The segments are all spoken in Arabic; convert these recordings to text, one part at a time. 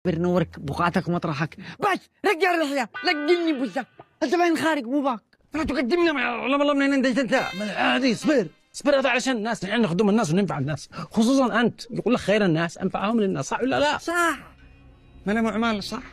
نورك بقعتك ومطرحك. بس رجع الرحلة لقني بوزك. انت باين خارج مو باك. فلا تقدمنا مع علم الله منين انت. عادي اصبر هذا علشان الناس، نحن نخدم الناس وننفع الناس، خصوصا انت يقول لك خير الناس انفعهم للناس، صح ولا لا؟ صح. ما انا معمال صح.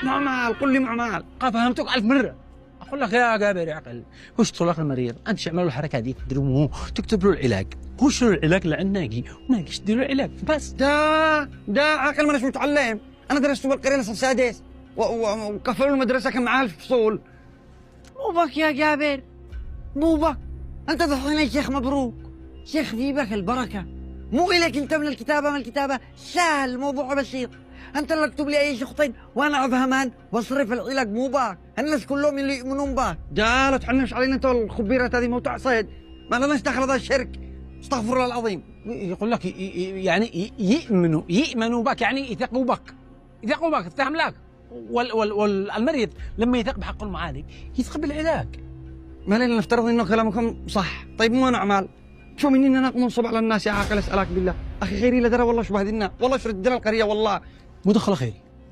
معمال قل لي معمال. فهمتك 1000 مرة. أقول لك يا جابر يا عقل، وش تقول المريض؟ أنت تعملوا الحركة دي تدرموه تكتب له العلاج، وش العلاج اللي عند ناقي وناقي تدير له العلاج بس. ده عقل ماناش متعلم. أنا درست بالقرية لسه السادس وكفلوا المدرسة كان معاه الفصول. مو بك يا جابر مو بك. أنت دحين يا شيخ مبروك، شيخ في بك البركة. مو إليك أنت من الكتابة سهل، الموضوع بسيط. انت اللي اكتب لي اي شخطين وانا افهمان واصرف العلاج مو باك. الناس كلهم اللي يؤمنون باك. لا تحنش علينا انت والخبيرات هذه موضوع صيد، ما لناش دخل هذا الشرك. استغفر الله العظيم. يقول لك يعني يؤمنوا بك، يعني يثقوا بك تفهم لك. والمريض لما يثق بحق المعالج يثق بالعلاج. ما لنا نفترض انه كلامكم صح. طيب مو انا اعمال شو مني ان انا منصب على الناس يا عاقل. اسالك بالله اخي خيري لا درى والله شو بهدلنا، والله شو ردنا القريه والله. مو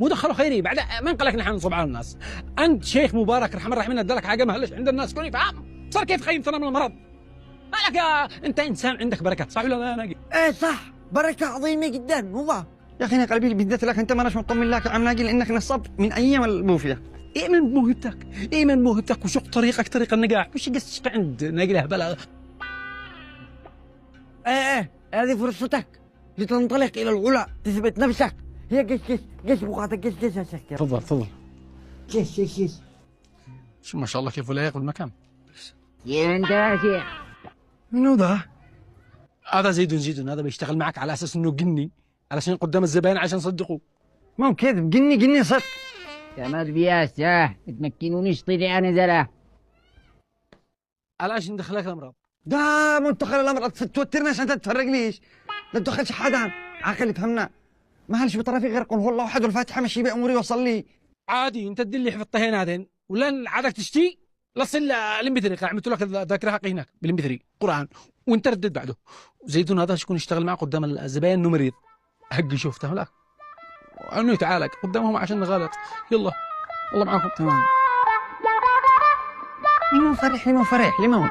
دخله خيري بعد من قال لك نحن نصب على الناس؟ انت شيخ مبارك رحمه الرحمن ادالك حاجه ما هلش عند الناس كل يفهم صار كيف خيم سنه من المرض. مالك يا انت انسان عندك بركه صح ولا لا؟ ناقي ايه صح بركه عظيمه جدا والله يا اخي. انا قلبي بالذات لك انت ماناش مطمن لك يا عم ناقي لانك نصبت من ايام الموفيه. ايمن بموهبتك وشق طريق النجاح، مش قصتك عند ناقي له بلا. ايه هذه فرصتك لتنطلق الى العلا، تثبت نفسك. هي قش بقعتك قش يا شيخ. تفضل قش شو ما شاء الله كيف ولا ياكل المكان. يا انت يا شيخ. منو ذا؟ هذا زيدون هذا بيشتغل معك على اساس انه جني علشان قدام الزبائن عشان يصدقوا. ما هو كذب، جني صدق. تمر بياسة تمكنونيش طلع نزله. علاش ندخلك الامراض؟ ده منتقل الامر توترناش انت تفرق ليش؟ لا تدخلش حدا عاقل يفهمنا. ما هلش بطرفي غير قل هو الله احد والفاتحه مشي باموري وصل لي. عادي انت تدل لي حفظتين هذين ولا عادك تشتي لصل الامبثري عملت لك ذاكره حقي هناك بالامبثري قران وانت ردد بعده. زيدون هذا شكون يشتغل معه قدام الزباين انه مريض حقي شفته لك انه يتعالج قدامهم عشان نغلط. يلا الله معاكم. تمام. لمن فرح لمن